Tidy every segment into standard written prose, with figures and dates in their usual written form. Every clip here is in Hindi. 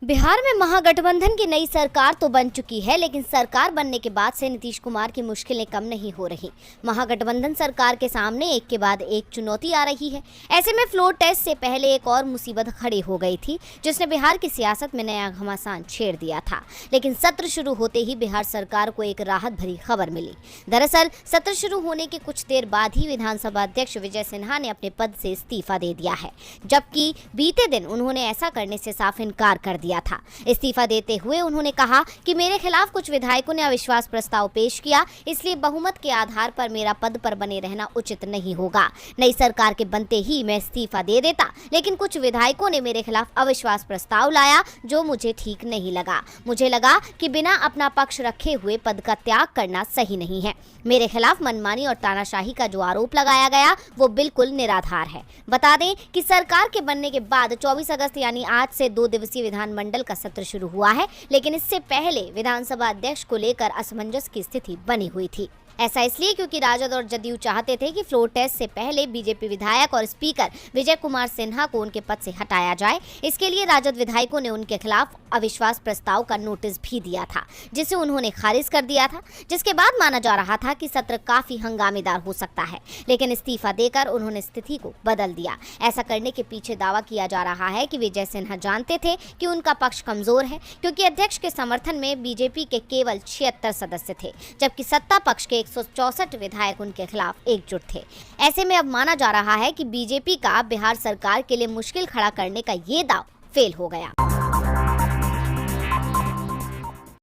बिहार में महागठबंधन की नई सरकार तो बन चुकी है, लेकिन सरकार बनने के बाद से नीतीश कुमार की मुश्किलें कम नहीं हो रही। महागठबंधन सरकार के सामने एक के बाद एक चुनौती आ रही है। ऐसे में फ्लोर टेस्ट से पहले एक और मुसीबत खड़ी हो गई थी, जिसने बिहार की सियासत में नया घमासान छेड़ दिया था। लेकिन सत्र शुरू होते ही बिहार सरकार को एक राहत भरी खबर मिली। दरअसल सत्र शुरू होने के कुछ देर बाद ही विधानसभा अध्यक्ष विजय सिन्हा ने अपने पद से इस्तीफा दे दिया है, जबकि बीते दिन उन्होंने ऐसा करने से साफ इनकार कर दिया था। इस्तीफा देते हुए उन्होंने कहा कि मेरे खिलाफ कुछ विधायकों ने अविश्वास प्रस्ताव पेश किया, इसलिए बहुमत के आधार पर मेरा पद पर बने रहना उचित नहीं होगा। नई सरकार के बनते ही मैं इस्तीफा दे देता, लेकिन कुछ विधायकों ने मेरे खिलाफ अविश्वास प्रस्ताव लाया, जो मुझे ठीक नहीं लगा। मुझे लगा कि बिना अपना पक्ष रखे हुए पद का त्याग करना सही नहीं है। मेरे खिलाफ मनमानी और तानाशाही का जो आरोप लगाया गया वो बिल्कुल निराधार है। बता दें कि सरकार के बनने के बाद 24 अगस्त यानी आज से 2 दिवसीय विधानमंडल का सत्र शुरू हुआ है, लेकिन इससे पहले विधानसभा अध्यक्ष को लेकर असमंजस की स्थिति बनी हुई थी। ऐसा इसलिए क्योंकि राजद और जदयू चाहते थे कि फ्लोर टेस्ट से पहले बीजेपी विधायक और स्पीकर विजय कुमार सिन्हा को उनके पद से हटाया जाए। इसके लिए राजद विधायकों ने उनके खिलाफ अविश्वास प्रस्ताव का नोटिस भी दिया था, जिसे उन्होंने खारिज कर दिया था, जिसके बाद माना जा रहा था कि सत्र काफी हंगामेदार हो सकता है। लेकिन इस्तीफा देकर उन्होंने स्थिति को बदल दिया। ऐसा करने के पीछे दावा किया जा रहा है कि विजय सिन्हा जानते थे कि उनका पक्ष कमजोर है, क्योंकि अध्यक्ष के समर्थन में बीजेपी के केवल 76 सदस्य थे, जबकि सत्ता पक्ष के 164 विधायक उनके खिलाफ एकजुट थे। ऐसे में अब माना जा रहा है कि बीजेपी का बिहार सरकार के लिए मुश्किल खड़ा करने का ये दाव फेल हो गया।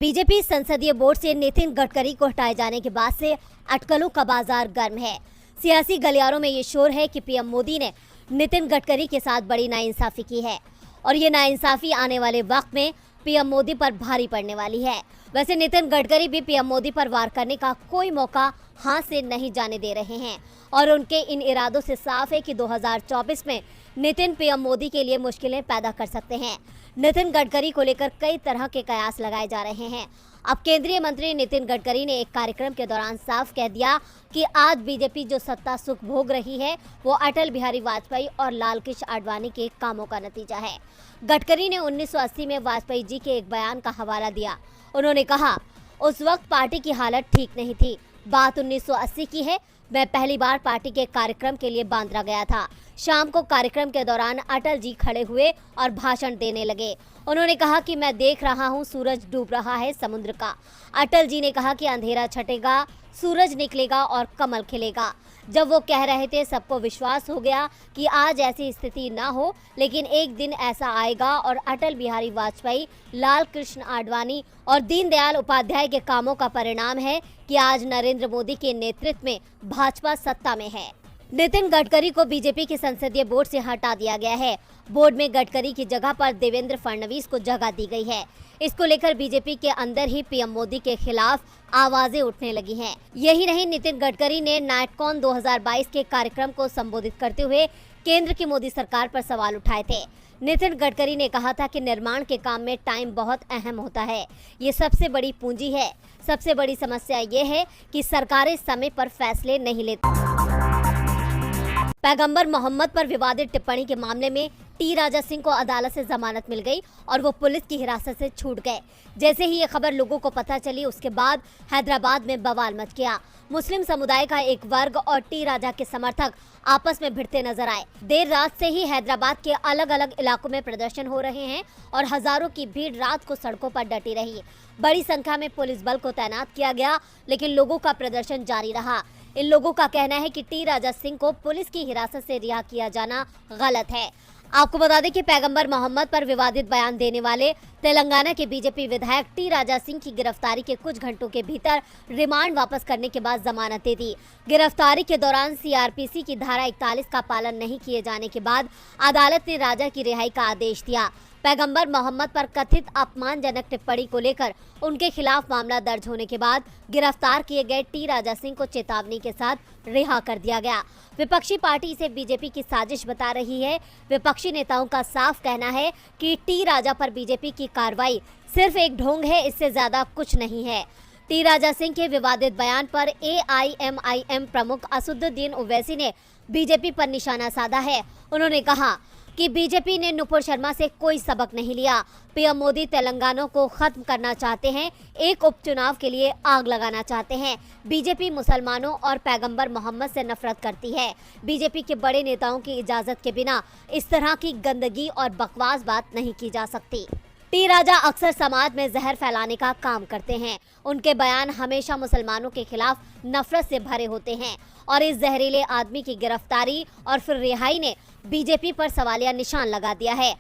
बीजेपी संसदीय बोर्ड से नितिन गडकरी को हटाए जाने के बाद से अटकलों का बाजार गर्म है। सियासी गलियारों में ये शोर है कि पीएम मोदी ने नितिन गडकरी के साथ बड़ी नाइंसाफी की है और ये नाइंसाफी आने वाले वक्त में पीएम मोदी पर भारी पड़ने वाली है। वैसे नितिन गडकरी भी पीएम मोदी पर वार करने का कोई मौका हाथ से नहीं जाने दे रहे हैं और उनके इन इरादों से साफ है कि 2024 में नितिन पीएम मोदी के लिए मुश्किलें पैदा कर सकते हैं। नितिन गडकरी को लेकर कई तरह के कयास लगाए जा रहे हैं। अब केंद्रीय मंत्री नितिन गडकरी ने एक कार्यक्रम के दौरान साफ कह दिया कि आज बीजेपी जो सत्ता सुख भोग रही है वो अटल बिहारी वाजपेयी और लाल कृष्ण आडवाणी के कामों का नतीजा है। गडकरी ने 1980 में वाजपेयी जी के एक बयान का हवाला दिया। उन्होंने कहा, उस वक्त पार्टी की हालत ठीक नहीं थी। बात 1980 की है। मैं पहली बार पार्टी के कार्यक्रम के लिए बांद्रा गया था। शाम को कार्यक्रम के दौरान अटल जी खड़े हुए और भाषण देने लगे। उन्होंने कहा कि मैं देख रहा हूं सूरज डूब रहा है समुद्र का। अटल जी ने कहा कि अंधेरा छटेगा, सूरज निकलेगा और कमल खिलेगा। जब वो कह रहे थे सबको विश्वास हो गया कि आज ऐसी स्थिति ना हो, लेकिन एक दिन ऐसा आएगा और अटल बिहारी वाजपेयी, लाल कृष्ण आडवाणी और दीनदयाल उपाध्याय के कामों का परिणाम है कि आज नरेंद्र मोदी के नेतृत्व में भाजपा सत्ता में है। नितिन गडकरी को बीजेपी के संसदीय बोर्ड से हटा दिया गया है। बोर्ड में गडकरी की जगह पर देवेंद्र फडणवीस को जगह दी गई है। इसको लेकर बीजेपी के अंदर ही पीएम मोदी के खिलाफ आवाजें उठने लगी हैं। यही नहीं, नितिन गडकरी ने नाइटकॉन 2022 के कार्यक्रम को संबोधित करते हुए केंद्र की मोदी सरकार पर सवाल उठाए थे। नितिन गडकरी ने कहा था कि निर्माण के काम में टाइम बहुत अहम होता है। ये सबसे बड़ी पूंजी है। सबसे बड़ी समस्या ये है कि सरकारें समय पर फैसले नहीं लेती। पैगंबर मोहम्मद पर विवादित टिप्पणी के मामले में टी राजा सिंह को अदालत से जमानत मिल गई और वो पुलिस की हिरासत से छूट गए। जैसे ही ये खबर लोगों को पता चली, उसके बाद हैदराबाद में बवाल मच गया। मुस्लिम समुदाय का एक वर्ग और टी राजा के समर्थक आपस में भिड़ते नजर आए। देर रात से ही हैदराबाद के अलग अलग इलाकों में प्रदर्शन हो रहे हैं और हजारों की भीड़ रात को सड़कों पर डटी रही। बड़ी संख्या में पुलिस बल को तैनात किया गया, लेकिन लोगों का प्रदर्शन जारी रहा। इन लोगों का कहना है कि टी राजा सिंह को पुलिस की हिरासत से रिहा किया जाना गलत है। आपको बता दें कि पैगंबर मोहम्मद पर विवादित बयान देने वाले तेलंगाना के बीजेपी विधायक टी राजा सिंह की गिरफ्तारी के कुछ घंटों के भीतर रिमांड वापस करने के बाद जमानत दे दी। गिरफ्तारी के दौरान सीआरपीसी की धारा 41 का पालन नहीं किए जाने के बाद अदालत ने राजा की रिहाई का आदेश दिया। पैगंबर मोहम्मद पर कथित अपमानजनक टिप्पणी को लेकर उनके खिलाफ मामला दर्ज होने के बाद गिरफ्तार किए गए टी राजा सिंह को चेतावनी के साथ रिहा कर दिया गया। विपक्षी पार्टी इसे बीजेपी की साजिश बता रही है। विपक्षी नेताओं का साफ कहना है कि टी राजा पर बीजेपी की कार्रवाई सिर्फ एक ढोंग है, इससे ज्यादा कुछ नहीं है। टी राजा सिंह के विवादित बयान पर AIMIM प्रमुख असदुद्दीन ओवैसी ने बीजेपी पर निशाना साधा है। उन्होंने कहा, कि बीजेपी ने नुपुर शर्मा से कोई सबक नहीं लिया। पीएम मोदी तेलंगाना को खत्म करना चाहते हैं, एक उपचुनाव के लिए आग लगाना चाहते हैं। बीजेपी मुसलमानों और पैगंबर मोहम्मद से नफरत करती है। बीजेपी के बड़े नेताओं की इजाजत के बिना इस तरह की गंदगी और बकवास बात नहीं की जा सकती। टी राजा अक्सर समाज में जहर फैलाने का काम करते हैं। उनके बयान हमेशा मुसलमानों के खिलाफ नफरत से भरे होते हैं और इस जहरीले आदमी की गिरफ्तारी और फिर रिहाई ने बीजेपी पर सवालिया निशान लगा दिया है।